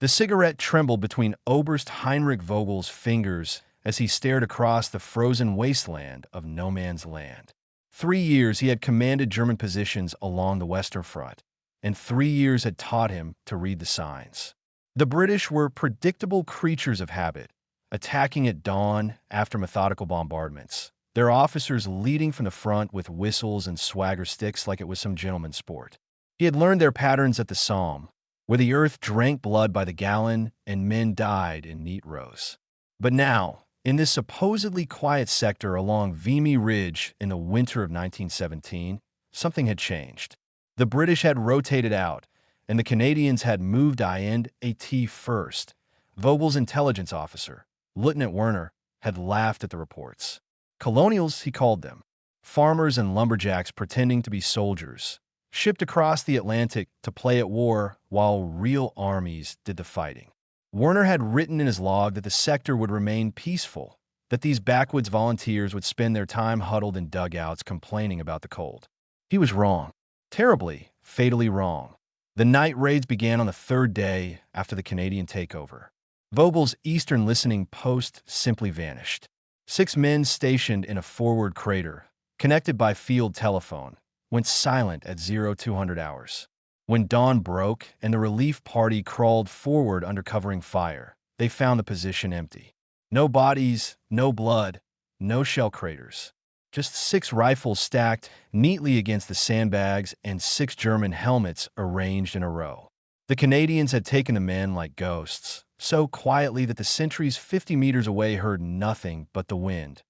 The cigarette trembled between Oberst Heinrich Vogel's fingers as he stared across the frozen wasteland of no man's land. 3 years he had commanded German positions along the Western Front, and 3 years had taught him to read the signs. The British were predictable creatures of habit, attacking at dawn after methodical bombardments, their officers leading from the front with whistles and swagger sticks like it was some gentleman's sport. He had learned their patterns at the Somme, where the earth drank blood by the gallon and men died in neat rows. But now, in this supposedly quiet sector along Vimy Ridge in the winter of 1917, something had changed. The British had rotated out, and the Canadians had moved in at first. Vogel's intelligence officer, Lieutenant Werner, had laughed at the reports. Colonials, he called them, farmers and lumberjacks pretending to be soldiers, shipped across the Atlantic to play at war while real armies did the fighting. Werner had written in his log that the sector would remain peaceful, that these backwoods volunteers would spend their time huddled in dugouts complaining about the cold. He was wrong. Terribly, fatally wrong. The night raids began on the 3rd day after the Canadian takeover. Vogel's eastern listening post simply vanished. 6 men stationed in a forward crater, connected by field telephone, went silent at 0200 hours. When dawn broke and the relief party crawled forward under covering fire, they found the position empty. No bodies, no blood, no shell craters. Just 6 rifles stacked neatly against the sandbags and 6 German helmets arranged in a row. The Canadians had taken the men like ghosts, so quietly that the sentries 50 meters away heard nothing but the wind.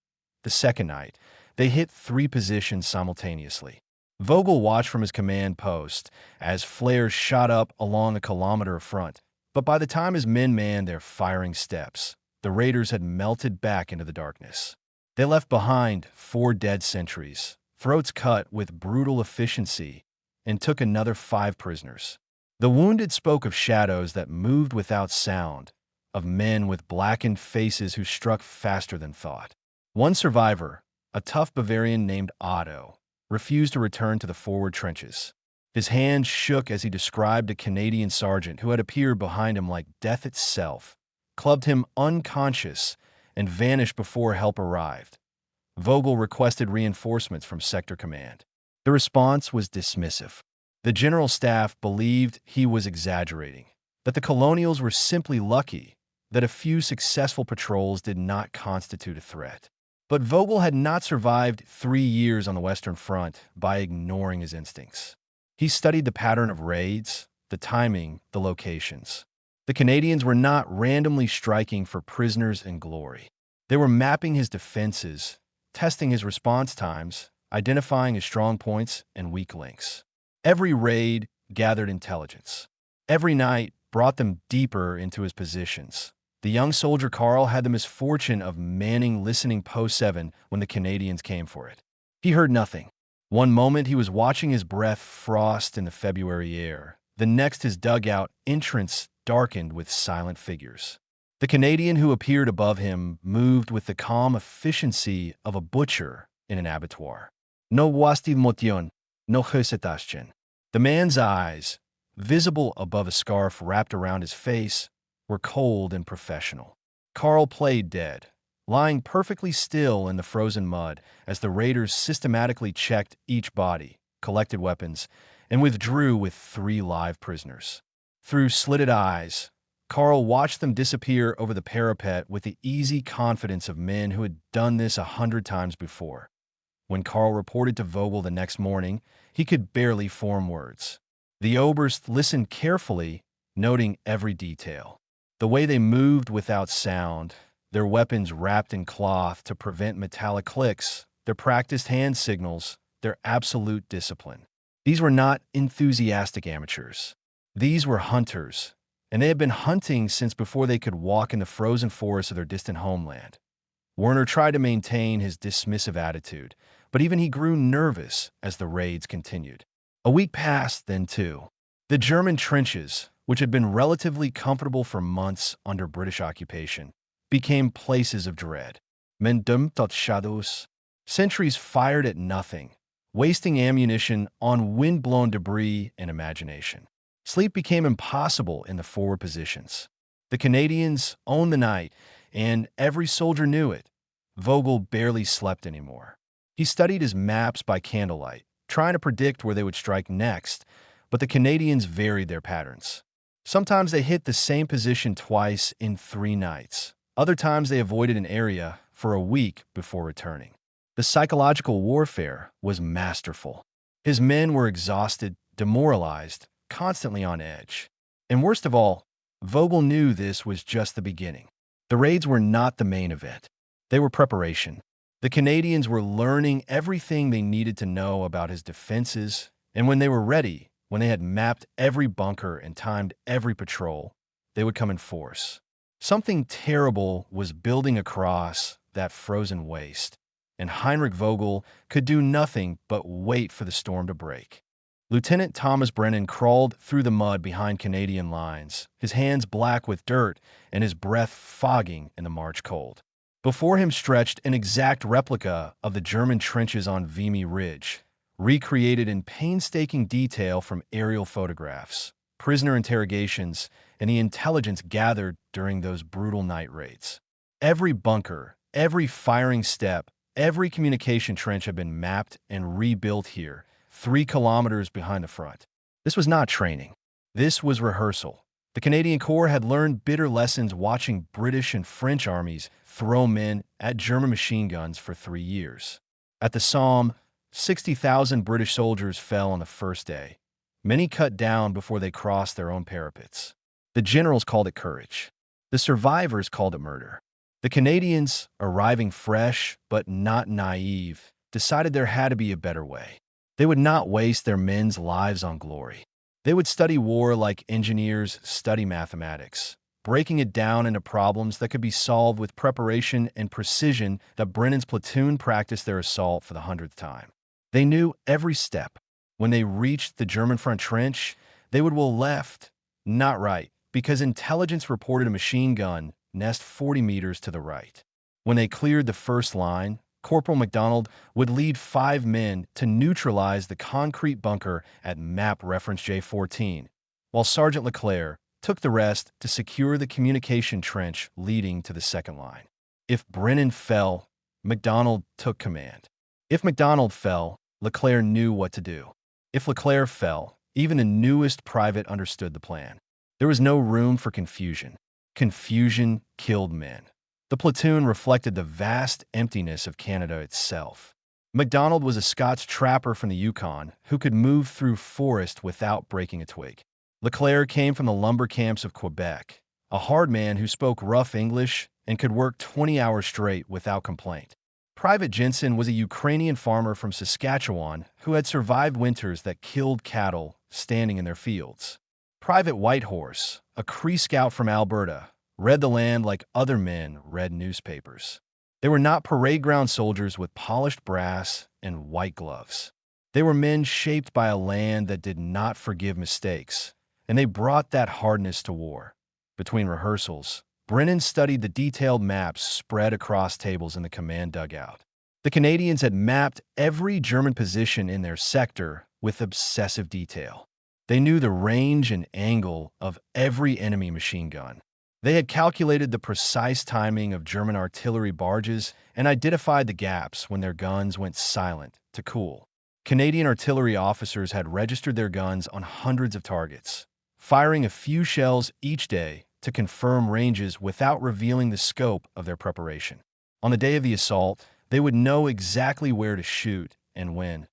The second night, they hit 3 positions simultaneously. Vogel watched from his command post as flares shot up along a kilometer of front, but by the time his men manned their firing steps, the raiders had melted back into the darkness. They left behind 4 dead sentries, throats cut with brutal efficiency, and took another 5 prisoners. The wounded spoke of shadows that moved without sound, of men with blackened faces who struck faster than thought. One survivor, a tough Bavarian named Otto, refused to return to the forward trenches. His hands shook as he described a Canadian sergeant who had appeared behind him like death itself, clubbed him unconscious, and vanished before help arrived. Vogel requested reinforcements from Sector Command. The response was dismissive. The General Staff believed he was exaggerating, that the Colonials were simply lucky, that a few successful patrols did not constitute a threat. But Vogel had not survived 3 years on the Western Front by ignoring his instincts. He studied the pattern of raids, the timing, the locations. The Canadians were not randomly striking for prisoners and glory. They were mapping his defenses, testing his response times, identifying his strong points and weak links. Every raid gathered intelligence. Every night brought them deeper into his positions. The young soldier Karl had the misfortune of manning listening post 7 when the Canadians came for it. He heard nothing. One moment he was watching his breath frost in the February air. The next his dugout entrance darkened with silent figures. The Canadian who appeared above him moved with the calm efficiency of a butcher in an abattoir. No wasti motion, no hesitation. The man's eyes, visible above a scarf wrapped around his face, were cold and professional. Karl played dead, lying perfectly still in the frozen mud as the raiders systematically checked each body, collected weapons, and withdrew with 3 live prisoners. Through slitted eyes, Karl watched them disappear over the parapet with the easy confidence of men who had done this 100 times before. When Karl reported to Vogel the next morning, he could barely form words. The Oberst listened carefully, noting every detail. The way they moved without sound, their weapons wrapped in cloth to prevent metallic clicks, their practiced hand signals, their absolute discipline. These were not enthusiastic amateurs. These were hunters, and they had been hunting since before they could walk in the frozen forests of their distant homeland. Werner tried to maintain his dismissive attitude, but even he grew nervous as the raids continued. A week passed, then 2. The German trenches, which had been relatively comfortable for months under British occupation, became places of dread. Men dömt åt shadows. Sentries fired at nothing, wasting ammunition on wind-blown debris and imagination. Sleep became impossible in the forward positions. The Canadians owned the night, and every soldier knew it. Vogel barely slept anymore. He studied his maps by candlelight, trying to predict where they would strike next, but the Canadians varied their patterns. Sometimes they hit the same position twice in 3 nights. Other times they avoided an area for a week before returning. The psychological warfare was masterful. His men were exhausted, demoralized, constantly on edge. And worst of all, Vogel knew this was just the beginning. The raids were not the main event. They were preparation. The Canadians were learning everything they needed to know about his defenses, and when they were ready, when they had mapped every bunker and timed every patrol, they would come in force. Something terrible was building across that frozen waste, and Heinrich Vogel could do nothing but wait for the storm to break. Lieutenant Thomas Brennan crawled through the mud behind Canadian lines, his hands black with dirt and his breath fogging in the March cold. Before him stretched an exact replica of the German trenches on Vimy Ridge, recreated in painstaking detail from aerial photographs, prisoner interrogations, and the intelligence gathered during those brutal night raids. Every bunker, every firing step, every communication trench had been mapped and rebuilt here, 3 kilometers behind the front. This was not training. This was rehearsal. The Canadian Corps had learned bitter lessons watching British and French armies throw men at German machine guns for 3 years. At the Somme, 60,000 British soldiers fell on the first day, many cut down before they crossed their own parapets. The generals called it courage. The survivors called it murder. The Canadians, arriving fresh but not naive, decided there had to be a better way. They would not waste their men's lives on glory. They would study war like engineers study mathematics, breaking it down into problems that could be solved with preparation and precision that Brennan's platoon practiced their assault for the 100th time. They knew every step. When they reached the German front trench, they would roll left, not right, because intelligence reported a machine gun nest 40 meters to the right. When they cleared the first line, Corporal MacDonald would lead 5 men to neutralize the concrete bunker at map reference J14, while Sergeant Leclerc took the rest to secure the communication trench leading to the second line. If Brennan fell, MacDonald took command. If MacDonald fell, Leclerc knew what to do. If Leclerc fell, even the newest private understood the plan. There was no room for confusion. Confusion killed men. The platoon reflected the vast emptiness of Canada itself. MacDonald was a Scots trapper from the Yukon who could move through forest without breaking a twig. Leclerc came from the lumber camps of Quebec, a hard man who spoke rough English and could work 20 hours straight without complaint. Private Jensen was a Ukrainian farmer from Saskatchewan who had survived winters that killed cattle standing in their fields. Private Whitehorse, a Cree scout from Alberta, read the land like other men read newspapers. They were not parade ground soldiers with polished brass and white gloves. They were men shaped by a land that did not forgive mistakes, and they brought that hardness to war. Between rehearsals, Brennan studied the detailed maps spread across tables in the command dugout. The Canadians had mapped every German position in their sector with obsessive detail. They knew the range and angle of every enemy machine gun. They had calculated the precise timing of German artillery barges and identified the gaps when their guns went silent to cool. Canadian artillery officers had registered their guns on hundreds of targets, firing a few shells each day to confirm ranges without revealing the scope of their preparation. On the day of the assault, they would know exactly where to shoot and when.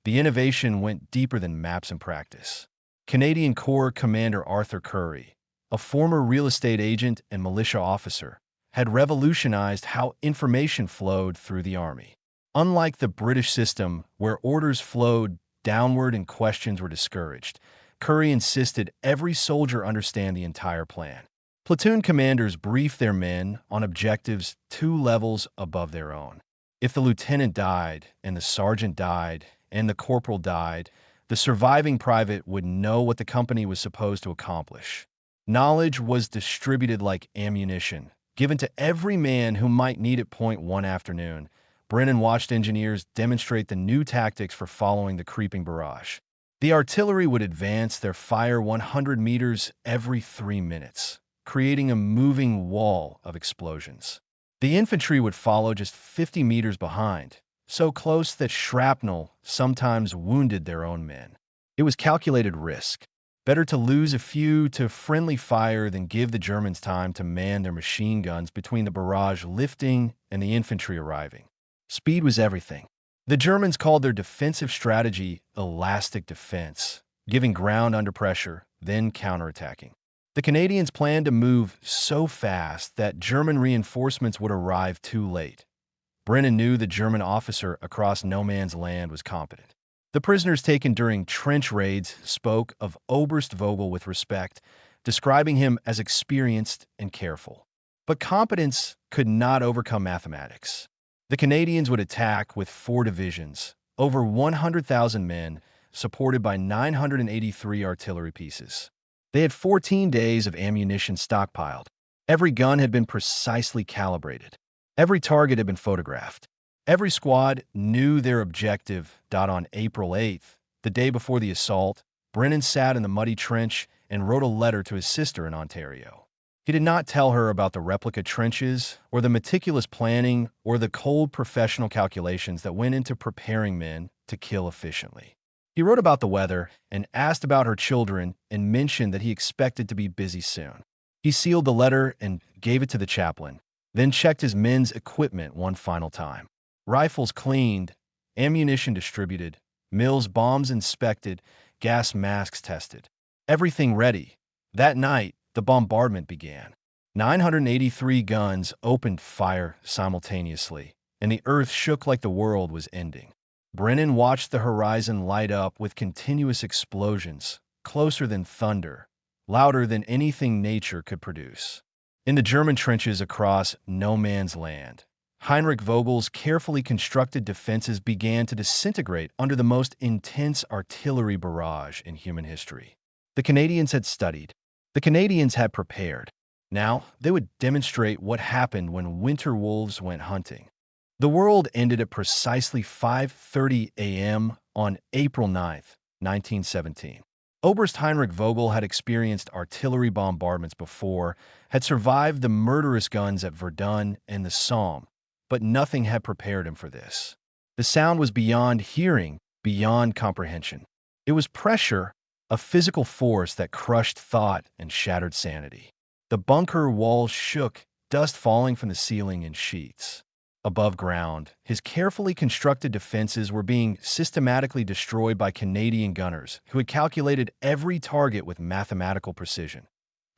The innovation went deeper than maps and practice. Canadian Corps Commander Arthur Currie, a former real estate agent and militia officer, had revolutionized how information flowed through the Army. Unlike the British system, where orders flowed downward and questions were discouraged, Currie insisted every soldier understand the entire plan. Platoon commanders briefed their men on objectives 2 levels above their own. If the lieutenant died, and the sergeant died, and the corporal died, the surviving private would know what the company was supposed to accomplish. Knowledge was distributed like ammunition, given to every man who might need it. One afternoon, Brennan watched engineers demonstrate the new tactics for following the creeping barrage. The artillery would advance their fire 100 meters every 3 minutes, creating a moving wall of explosions. The infantry would follow just 50 meters behind, so close that shrapnel sometimes wounded their own men. It was calculated risk. Better to lose a few to friendly fire than give the Germans time to man their machine guns between the barrage lifting and the infantry arriving. Speed was everything. The Germans called their defensive strategy elastic defense, giving ground under pressure, then counterattacking. The Canadians planned to move so fast that German reinforcements would arrive too late. Brennan knew the German officer across no man's land was competent. The prisoners taken during trench raids spoke of Oberst Vogel with respect, describing him as experienced and careful. But competence could not overcome mathematics. The Canadians would attack with 4 divisions, over 100,000 men, supported by 983 artillery pieces. They had 14 days of ammunition stockpiled. Every gun had been precisely calibrated. Every target had been photographed. Every squad knew their objective. On April 8th, the day before the assault, Brennan sat in the muddy trench and wrote a letter to his sister in Ontario. He did not tell her about the replica trenches or the meticulous planning or the cold professional calculations that went into preparing men to kill efficiently. He wrote about the weather and asked about her children and mentioned that he expected to be busy soon. He sealed the letter and gave it to the chaplain, then checked his men's equipment one final time. Rifles cleaned, ammunition distributed, Mills bombs inspected, gas masks tested. Everything ready. That night, the bombardment began. 983 guns opened fire simultaneously, and the earth shook like the world was ending. Brennan watched the horizon light up with continuous explosions, closer than thunder, louder than anything nature could produce. In the German trenches across no man's land, Heinrich Vogel's carefully constructed defenses began to disintegrate under the most intense artillery barrage in human history. The Canadians had studied. The Canadians had prepared. Now, they would demonstrate what happened when winter wolves went hunting. The world ended at precisely 5:30 a.m. on April 9, 1917. Oberst Heinrich Vogel had experienced artillery bombardments before, had survived the murderous guns at Verdun and the Somme, but nothing had prepared him for this. The sound was beyond hearing, beyond comprehension. It was pressure, a physical force that crushed thought and shattered sanity. The bunker walls shook, dust falling from the ceiling in sheets. Above ground, his carefully constructed defenses were being systematically destroyed by Canadian gunners who had calculated every target with mathematical precision.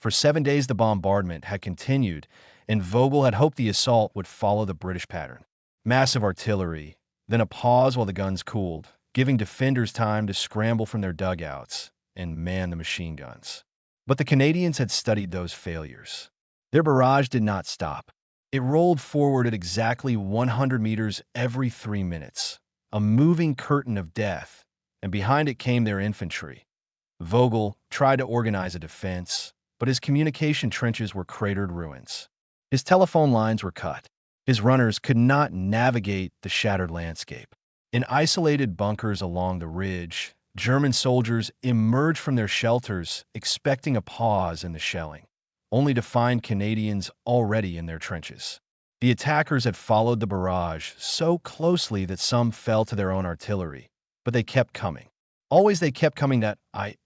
For 7 days, the bombardment had continued, and Vogel had hoped the assault would follow the British pattern. Massive artillery, then a pause while the guns cooled, giving defenders time to scramble from their dugouts and man the machine guns. But the Canadians had studied those failures. Their barrage did not stop. It rolled forward at exactly 100 meters every 3 minutes, a moving curtain of death, and behind it came their infantry. Vogel tried to organize a defense, but his communication trenches were cratered ruins. His telephone lines were cut. His runners could not navigate the shattered landscape. In isolated bunkers along the ridge, German soldiers emerged from their shelters expecting a pause in the shelling, only to find Canadians already in their trenches. The attackers had followed the barrage so closely that some fell to their own artillery, but they kept coming. Always they kept coming.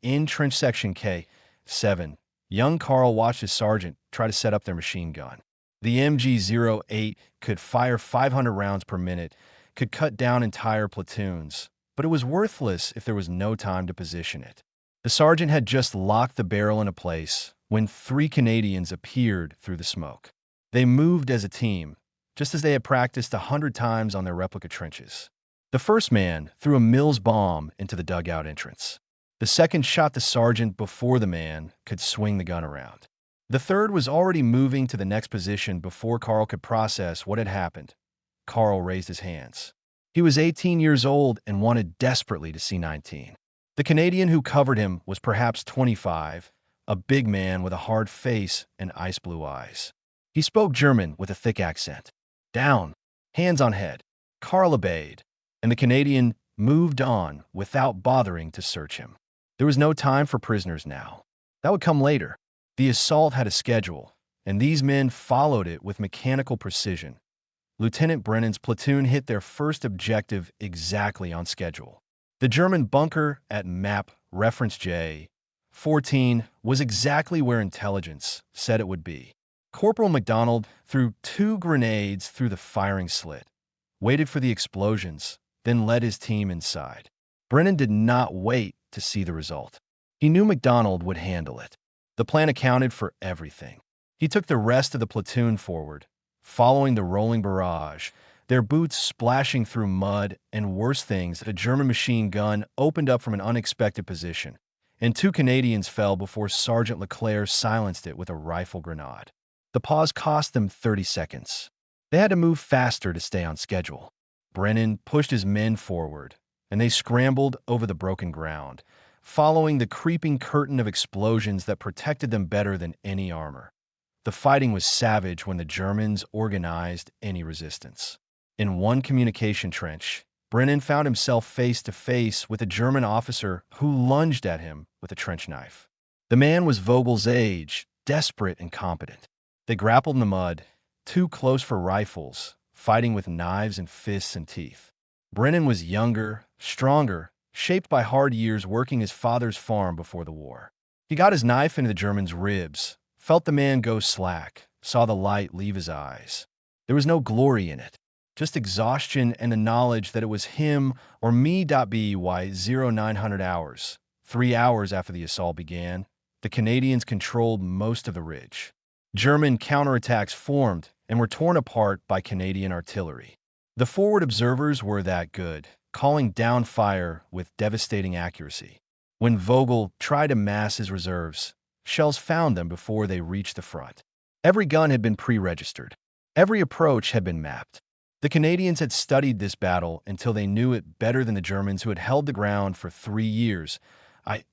In trench section K7, young Carl watched his sergeant try to set up their machine gun. The MG-08 could fire 500 rounds per minute, could cut down entire platoons, but it was worthless if there was no time to position it. The sergeant had just locked the barrel into place when 3 Canadians appeared through the smoke. They moved as a team, just as they had practiced 100 times on their replica trenches. The first man threw a Mills bomb into the dugout entrance. The second shot the sergeant before the man could swing the gun around. The third was already moving to the next position before Carl could process what had happened. Carl raised his hands. He was 18 years old and wanted desperately to see 19. The Canadian who covered him was perhaps 25, a big man with a hard face and ice blue eyes. He spoke German with a thick accent. Down, hands on head. Carl obeyed, and the Canadian moved on without bothering to search him. There was no time for prisoners now. That would come later. The assault had a schedule, and these men followed it with mechanical precision. Lieutenant Brennan's platoon hit their first objective exactly on schedule. The German bunker at map reference J14 was exactly where intelligence said it would be. Corporal MacDonald threw 2 grenades through the firing slit, waited for the explosions, then led his team inside. Brennan did not wait to see the result. He knew MacDonald would handle it. The plan accounted for everything. He took the rest of the platoon forward, following the rolling barrage, their boots splashing through mud, and worse things, a German machine gun opened up from an unexpected position, and 2 Canadians fell before Sergeant Leclerc silenced it with a rifle grenade. The pause cost them 30 seconds. They had to move faster to stay on schedule. Brennan pushed his men forward, and they scrambled over the broken ground, following the creeping curtain of explosions that protected them better than any armor. The fighting was savage when the Germans organized any resistance. In one communication trench, Brennan found himself face to face with a German officer who lunged at him with a trench knife. The man was Vogel's age, desperate and competent. They grappled in the mud, too close for rifles, fighting with knives and fists and teeth. Brennan was younger, stronger, shaped by hard years working his father's farm before the war. He got his knife into the German's ribs, felt the man go slack, saw the light leave his eyes. There was no glory in it, just exhaustion and the knowledge that it was him or me. WWII 0900 hours. 3 hours after the assault began, the Canadians controlled most of the ridge. German counterattacks formed and were torn apart by Canadian artillery. The forward observers were that good, calling down fire with devastating accuracy. When Vogel tried to mass his reserves, shells found them before they reached the front. Every gun had been pre-registered. Every approach had been mapped. The Canadians had studied this battle until they knew it better than the Germans, who had held the ground for 3 years.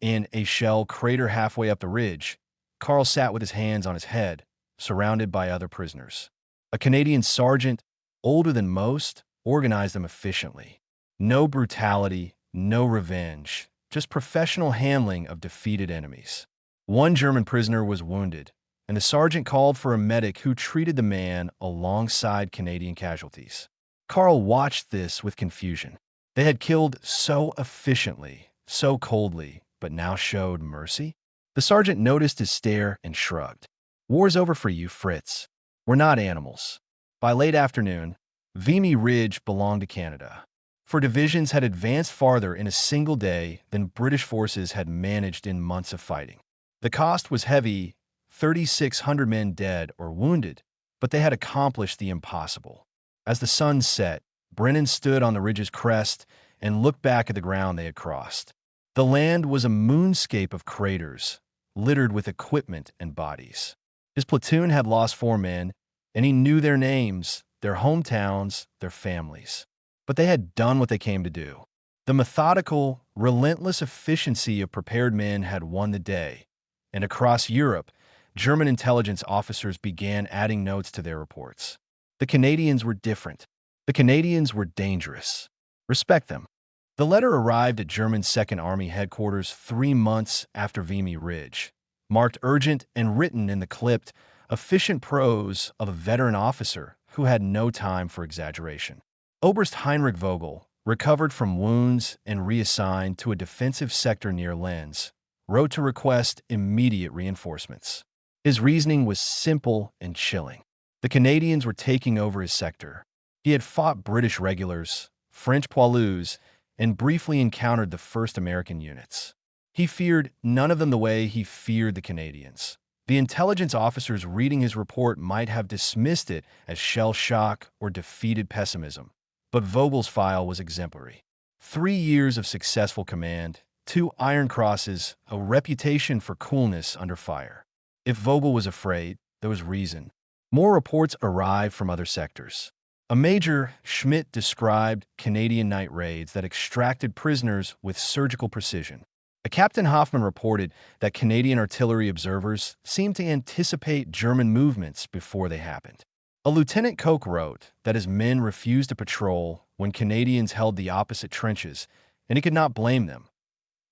In a shell crater halfway up the ridge, Carl sat with his hands on his head, surrounded by other prisoners. A Canadian sergeant, older than most, organized them efficiently. No brutality, no revenge, just professional handling of defeated enemies. One German prisoner was wounded, and the sergeant called for a medic who treated the man alongside Canadian casualties. Carl watched this with confusion. They had killed so efficiently, so coldly, but now showed mercy? The sergeant noticed his stare and shrugged. "War's over for you, Fritz. We're not animals." By late afternoon, Vimy Ridge belonged to Canada. For divisions had advanced farther in a single day than British forces had managed in months of fighting. The cost was heavy, 3,600 men dead or wounded, but they had accomplished the impossible. As the sun set, Brennan stood on the ridge's crest and looked back at the ground they had crossed. The land was a moonscape of craters, littered with equipment and bodies. His platoon had lost 4 men, and he knew their names, their hometowns, their families. But they had done what they came to do. The methodical, relentless efficiency of prepared men had won the day, and across Europe, German intelligence officers began adding notes to their reports. The Canadians were different. The Canadians were dangerous. Respect them. The letter arrived at German Second Army headquarters 3 months after Vimy Ridge, marked urgent and written in the clipped, efficient prose of a veteran officer who had no time for exaggeration. Oberst Heinrich Vogel, recovered from wounds and reassigned to a defensive sector near Lens, wrote to request immediate reinforcements. His reasoning was simple and chilling. The Canadians were taking over his sector. He had fought British regulars, French poilus, and briefly encountered the 1st American units. He feared none of them the way he feared the Canadians. The intelligence officers reading his report might have dismissed it as shell shock or defeated pessimism, but Vogel's file was exemplary. 3 years of successful command, 2 Iron Crosses, a reputation for coolness under fire. If Vogel was afraid, there was reason. More reports arrived from other sectors. A Major Schmidt described Canadian night raids that extracted prisoners with surgical precision. A Captain Hoffman reported that Canadian artillery observers seemed to anticipate German movements before they happened. A Lieutenant Koch wrote that his men refused to patrol when Canadians held the opposite trenches, and he could not blame them.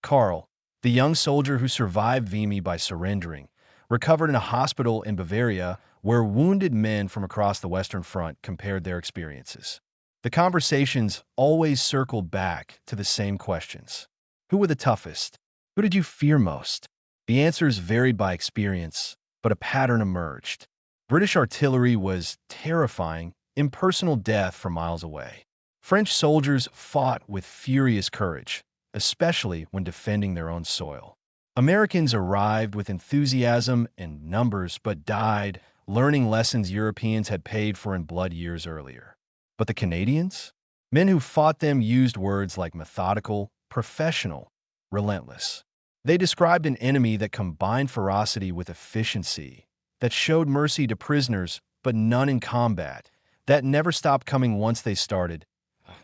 Karl, the young soldier who survived Vimy by surrendering, recovered in a hospital in Bavaria where wounded men from across the Western Front compared their experiences. The conversations always circled back to the same questions. Who were the toughest? Who did you fear most? The answers varied by experience, but a pattern emerged. British artillery was terrifying, impersonal death from miles away. French soldiers fought with furious courage, especially when defending their own soil. Americans arrived with enthusiasm and numbers but died, learning lessons Europeans had paid for in blood years earlier. But the Canadians? Men who fought them used words like methodical, professional, relentless. They described an enemy that combined ferocity with efficiency, that showed mercy to prisoners but none in combat, that never stopped coming once they started.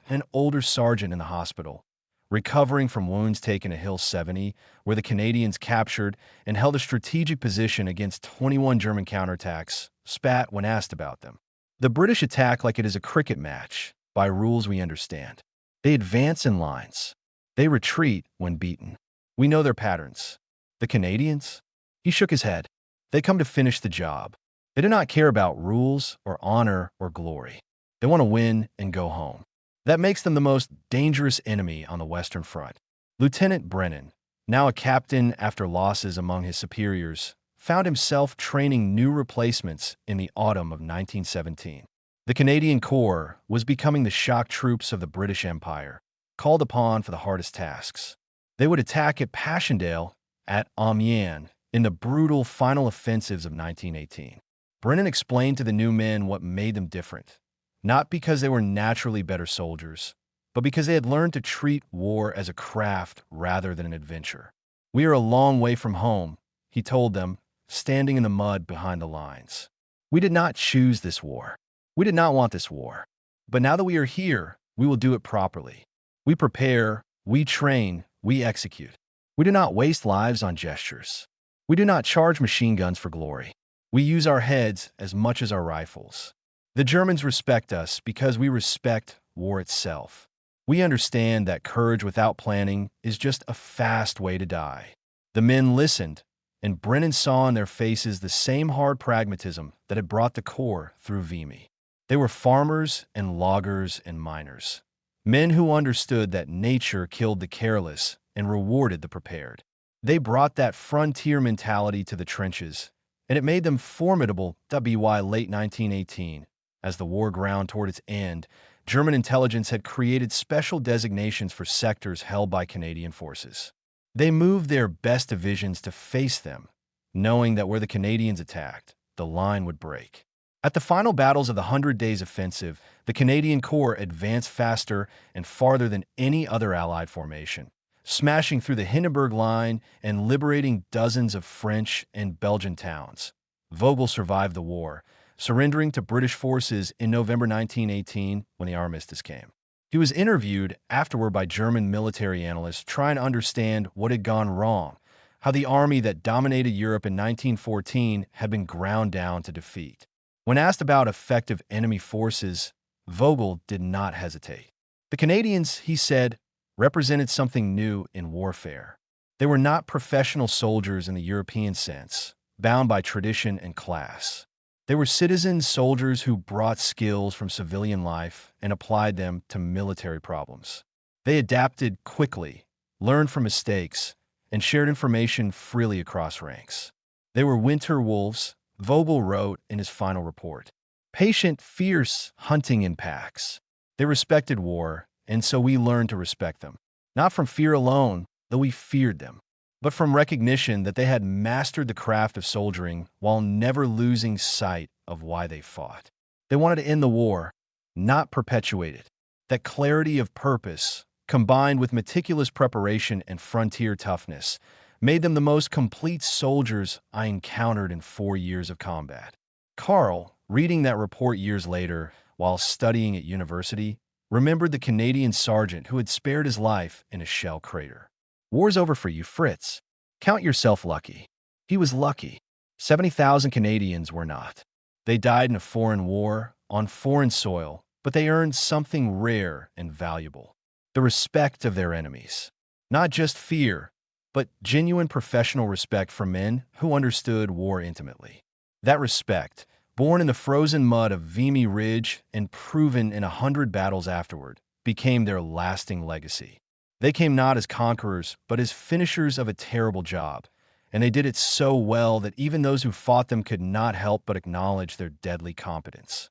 An older sergeant in the hospital, recovering from wounds taken at Hill 70, where the Canadians captured and held a strategic position against 21 German counterattacks, spat when asked about them. The British attack like it is a cricket match, by rules we understand. They advance in lines. They retreat when beaten. We know their patterns. The Canadians? He shook his head. They come to finish the job. They do not care about rules or honor or glory. They want to win and go home. That makes them the most dangerous enemy on the Western Front. Lieutenant Brennan, now a captain after losses among his superiors, found himself training new replacements in the autumn of 1917. The Canadian Corps was becoming the shock troops of the British Empire, called upon for the hardest tasks. They would attack at Passchendaele, at Amiens, in the brutal final offensives of 1918. Brennan explained to the new men what made them different, not because they were naturally better soldiers, but because they had learned to treat war as a craft rather than an adventure. "We are a long way from home," he told them, standing in the mud behind the lines. "We did not choose this war. We did not want this war. But now that we are here, we will do it properly. We prepare, we train, we execute. We do not waste lives on gestures. We do not charge machine guns for glory. We use our heads as much as our rifles. The Germans respect us because we respect war itself. We understand that courage without planning is just a fast way to die." The men listened, and Brennan saw in their faces the same hard pragmatism that had brought the Corps through Vimy. They were farmers and loggers and miners, men who understood that nature killed the careless and rewarded the prepared. They brought that frontier mentality to the trenches, and it made them formidable. WWII late 1918. As the war ground toward its end, German intelligence had created special designations for sectors held by Canadian forces. They moved their best divisions to face them, knowing that where the Canadians attacked, the line would break. At the final battles of the Hundred Days Offensive, the Canadian Corps advanced faster and farther than any other Allied formation, smashing through the Hindenburg Line and liberating dozens of French and Belgian towns. Vogel survived the war, surrendering to British forces in November 1918 when the armistice came. He was interviewed afterward by German military analysts trying to understand what had gone wrong, how the army that dominated Europe in 1914 had been ground down to defeat. When asked about effective enemy forces, Vogel did not hesitate. The Canadians, he said, represented something new in warfare. They were not professional soldiers in the European sense, bound by tradition and class. They were citizen soldiers who brought skills from civilian life and applied them to military problems. They adapted quickly, learned from mistakes, and shared information freely across ranks. They were winter wolves, Vogel wrote in his final report. Patient, fierce, hunting in packs. They respected war, and so we learned to respect them. Not from fear alone, though we feared them, but from recognition that they had mastered the craft of soldiering while never losing sight of why they fought. They wanted to end the war, not perpetuate it. That clarity of purpose, combined with meticulous preparation and frontier toughness, made them the most complete soldiers I encountered in 4 years of combat. Karl, reading that report years later while studying at university, remembered the Canadian sergeant who had spared his life in a shell crater. "War's over for you, Fritz. Count yourself lucky." He was lucky. 70,000 Canadians were not. They died in a foreign war, on foreign soil, but they earned something rare and valuable: the respect of their enemies. Not just fear, but genuine professional respect for men who understood war intimately. That respect, born in the frozen mud of Vimy Ridge and proven in 100 battles afterward, became their lasting legacy. They came not as conquerors, but as finishers of a terrible job, and they did it so well that even those who fought them could not help but acknowledge their deadly competence.